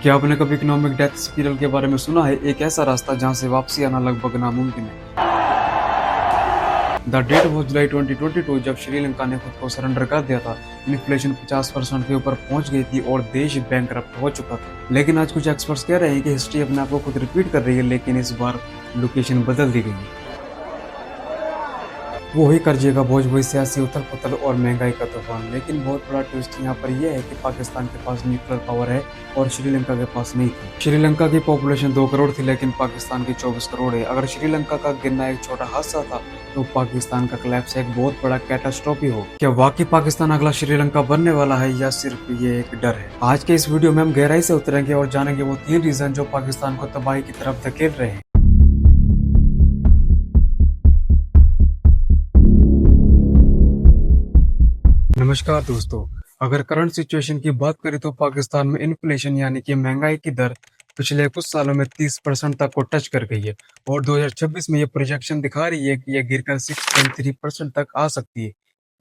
क्या आपने कभी इकोनॉमिक डेथ स्पिरल के बारे में सुना है? एक ऐसा रास्ता जहां से वापसी आना लगभग नामुमकिन है। द डेट वॉज जुलाई 2022 जब श्रीलंका ने खुद को सरेंडर कर दिया था। इन्फ्लेशन 50% के ऊपर पहुंच गई थी और देश बैंकरप्ट हो चुका था। लेकिन आज कुछ एक्सपर्ट्स कह रहे हैं कि हिस्ट्री अपने आप को खुद रिपीट कर रही है, लेकिन इस बार लोकेशन बदल दी गई है। वही कर्जे का बोझ, वही सियासी उथल पुथल और महंगाई का तूफान। लेकिन बहुत बड़ा ट्विस्ट यहाँ पर यह है कि पाकिस्तान के पास न्यूक्लियर पावर है और श्रीलंका के पास नहीं थी। श्रीलंका की पॉपुलेशन 2 करोड़ थी, लेकिन पाकिस्तान की 24 करोड़ है। अगर श्रीलंका का गिरना एक छोटा हादसा था तो पाकिस्तान का कोलैप्स एक बहुत बड़ा कैटास्ट्रोफी हो। क्या वाकई पाकिस्तान अगला श्रीलंका बनने वाला है या सिर्फ ये एक डर है? आज के इस वीडियो में हम गहराई से उतरेंगे और जानेंगे वो 3 रीजन जो पाकिस्तान को तबाही की तरफ धकेल रहे हैं। नमस्कार दोस्तों, अगर करंट सिचुएशन की बात करें तो पाकिस्तान में इन्फ्लेशन यानी कि महंगाई की दर पिछले कुछ सालों में 30% तक को टच कर गई है और 2026 में ये प्रोजेक्शन दिखा रही है कि यह गिरकर 6.3% तक आ सकती है।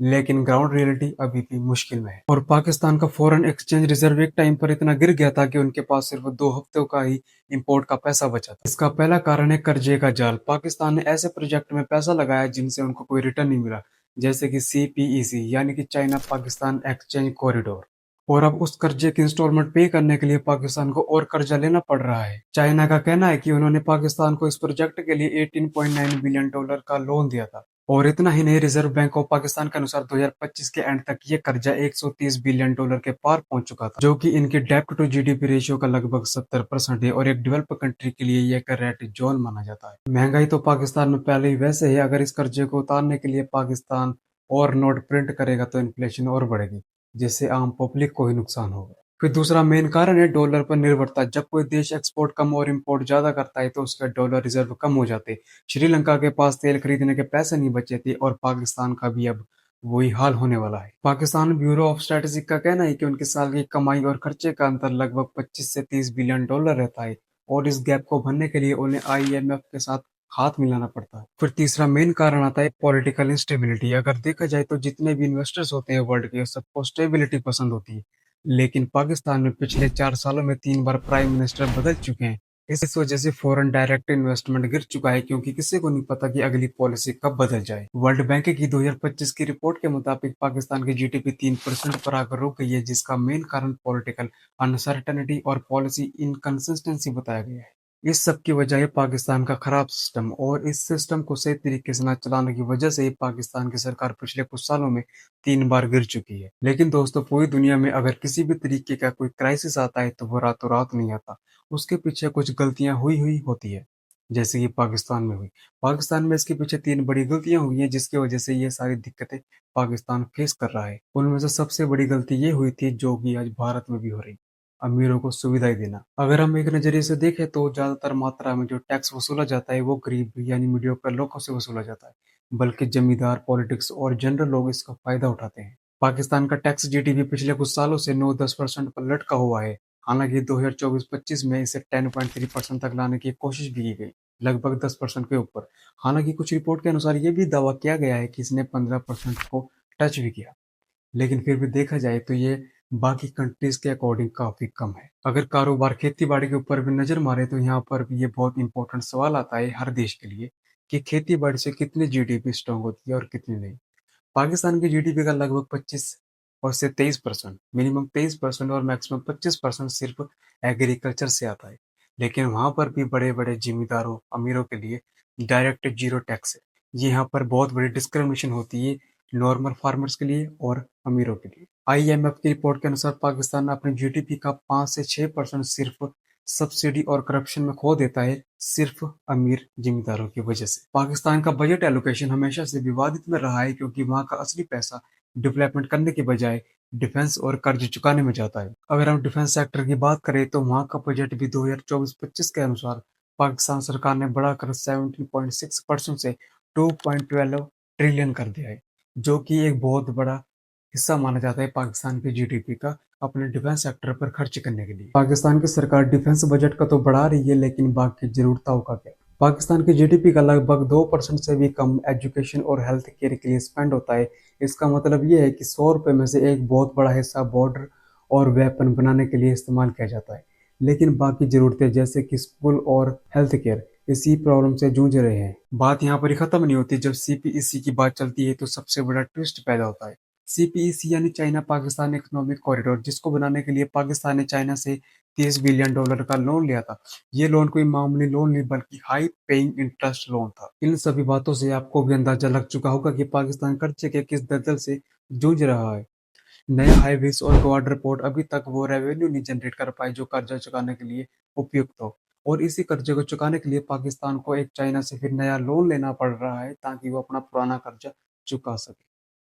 लेकिन ग्राउंड रियलिटी अभी भी मुश्किल में है और पाकिस्तान का फॉरेन एक्सचेंज रिजर्व एक टाइम पर इतना गिर गया था कि उनके पास सिर्फ 2 हफ्तों का ही इंपोर्ट का पैसा बचा था। इसका पहला कारण है कर्जे का जाल। पाकिस्तान ने ऐसे प्रोजेक्ट में पैसा लगाया जिनसे उनको कोई रिटर्न नहीं मिला, जैसे कि CPEC यानी कि चाइना पाकिस्तान एक्सचेंज कॉरिडोर। और अब उस कर्जे की इंस्टॉलमेंट पे करने के लिए पाकिस्तान को और कर्जा लेना पड़ रहा है। चाइना का कहना है कि उन्होंने पाकिस्तान को इस प्रोजेक्ट के लिए $18.9 बिलियन का लोन दिया था। और इतना ही नहीं, रिजर्व बैंक ऑफ पाकिस्तान के अनुसार 2025 के एंड तक ये कर्जा $130 बिलियन के पार पहुंच चुका था, जो कि इनके डेब्ट टू GDP रेशियो का लगभग 70% है और एक डेवलप कंट्री के लिए यह रेड जोन माना जाता है। महंगाई तो पाकिस्तान में पहले ही वैसे है, अगर इस कर्जे को उतारने के लिए पाकिस्तान और नोट प्रिंट करेगा तो इन्फ्लेशन और बढ़ेगी, जिससे आम पब्लिक को ही नुकसान होगा। फिर दूसरा मेन कारण है डॉलर पर निर्भरता। जब कोई देश एक्सपोर्ट कम और इंपोर्ट ज्यादा करता है तो उसका डॉलर रिजर्व कम हो जाते। श्रीलंका के पास तेल खरीदने के पैसे नहीं बचे थे और पाकिस्तान का भी अब वही हाल होने वाला है। पाकिस्तान ब्यूरो ऑफ स्टैटिस्टिक्स का कहना है कि उनके साल की कमाई और खर्चे का अंतर लगभग 25 से 30 बिलियन डॉलर रहता है और इस गैप को भरने के लिए उन्हें IMF के साथ हाथ मिलाना पड़ता है। फिर तीसरा मेन कारण आता है पॉलिटिकल इंस्टेबिलिटी। अगर देखा जाए तो जितने भी इन्वेस्टर्स होते हैं वर्ल्ड के, सबको स्टेबिलिटी पसंद होती है, लेकिन पाकिस्तान में पिछले 4 सालों में 3 बार प्राइम मिनिस्टर बदल चुके हैं। इस वजह से फॉरेन डायरेक्ट इन्वेस्टमेंट गिर चुका है, क्योंकि किसी को नहीं पता कि अगली पॉलिसी कब बदल जाए। वर्ल्ड बैंक की 2025 की रिपोर्ट के मुताबिक पाकिस्तान की GDP 3% पर आकर रुक गई है, जिसका मेन कारण पॉलिटिकल अनसर्टेनिटी और पॉलिसी इनकंसिस्टेंसी बताया गया है। इस सब की वजह है पाकिस्तान का खराब सिस्टम, और इस सिस्टम को सही तरीके से न चलाने की वजह से ही पाकिस्तान की सरकार पिछले कुछ सालों में 3 बार गिर चुकी है। लेकिन दोस्तों, पूरी दुनिया में अगर किसी भी तरीके का कोई क्राइसिस आता है तो वो रातों रात नहीं आता। उसके पीछे कुछ गलतियां हुई हुई होती है, जैसे कि पाकिस्तान में हुई। पाकिस्तान में इसके पीछे 3 बड़ी गलतियां हुई हैं जिसकी वजह से ये सारी दिक्कतें पाकिस्तान फेस कर रहा है। उनमें से सबसे बड़ी गलती ये हुई थी, जो कि आज भारत में भी हो रही, अमीरों को सुविधाएं देना। अगर हम एक नजरिए से देखें तो ज्यादातर मात्रा में जो टैक्स वसूला जाता है वो गरीब यानी मीडियोकर लोगों से वसूला जाता है, बल्कि जमींदार, पॉलिटिक्स और जनरल लोग इसका फायदा उठाते हैं। पाकिस्तान का टैक्स GDP पिछले कुछ सालों से 9-10% पर लटका हुआ है। हालांकि 2024-25 में इसे 10.3% तक लाने की कोशिश भी की गई, लगभग 10% के ऊपर। हालांकि कुछ रिपोर्ट के अनुसार ये भी दावा किया गया है कि इसने 15% को टच भी किया, लेकिन फिर भी देखा जाए तो ये बाकी कंट्रीज के अकॉर्डिंग काफी कम है। अगर कारोबार खेती बाड़ी के ऊपर भी नजर मारे तो यहाँ पर भी ये बहुत इंपॉर्टेंट सवाल आता है हर देश के लिए कि खेती बाड़ी से कितनी GDP स्ट्रॉन्ग होती है और कितनी नहीं। पाकिस्तान की GDP का लगभग 25 और से 23%, मिनिमम 23% और मैक्सिमम 25% सिर्फ एग्रीकल्चर से आता है। लेकिन वहां पर भी बड़े बड़े जिम्मेदारों, अमीरों के लिए डायरेक्ट जीरो टैक्स है। ये यहाँ पर बहुत बड़ी डिस्क्रिमिनेशन होती है नॉर्मल फार्मर्स के लिए और अमीरों के लिए। IMF की रिपोर्ट के अनुसार पाकिस्तान अपने GDP का 5 से 6% सिर्फ सब्सिडी और करप्शन में खो देता है, सिर्फ अमीर जिम्मेदारों की वजह से। पाकिस्तान का बजट एलोकेशन हमेशा से विवादित में रहा है, क्योंकि वहाँ का असली पैसा डेवलपमेंट करने के बजाय डिफेंस और कर्ज चुकाने में जाता है। अगर हम डिफेंस सेक्टर की बात करें तो वहाँ का बजट भी 2024-25 के अनुसार पाकिस्तान सरकार ने बढ़ाकर 17.6% से 2.12 ट्रिलियन कर दिया है, जो कि एक बहुत बड़ा हिस्सा माना जाता है पाकिस्तान की GDP का अपने डिफेंस सेक्टर पर खर्च करने के लिए। पाकिस्तान की सरकार डिफेंस बजट का तो बढ़ा रही है, लेकिन बाकी जरूरतों का क्या? पाकिस्तान की GDP का लगभग 2% से भी कम एजुकेशन और हेल्थ केयर के लिए स्पेंड होता है। इसका मतलब ये है कि 100 रुपए में से एक बहुत बड़ा हिस्सा बॉर्डर और वेपन बनाने के लिए इस्तेमाल किया जाता है। लेकिन बाकी जरूरतें जैसे कि स्कूल और हेल्थ केयर इसी प्रॉब्लम से जूझ रहे हैं। बात यहाँ पर ही खत्म नहीं होती। जब सीपीईसी की बात चलती है तो सबसे बड़ा ट्विस्ट पैदा होता है। सीपीईसी यानी चाइना पाकिस्तान इकोनॉमिक कॉरिडोर, जिसको बनाने के लिए पाकिस्तान ने चाइना से $30 बिलियन का लोन लिया था। ये लोन कोई मामूली लोन नहीं बल्कि हाई पेइंग इंटरेस्ट लोन था। इन सभी बातों से आपको भी अंदाजा लग चुका होगा कि पाकिस्तान कर्जे के किस दलदल से जूझ रहा है। नए हाईवेज और क्वाड रिपोर्ट अभी तक वो रेवेन्यू नहीं जनरेट कर पाए जो कर्जा चुकाने के लिए उपयुक्त हो। और इसी कर्जे को चुकाने के लिए पाकिस्तान को एक चाइना से फिर नया लोन लेना पड़ रहा है ताकि वो अपना पुराना कर्जा चुका सके।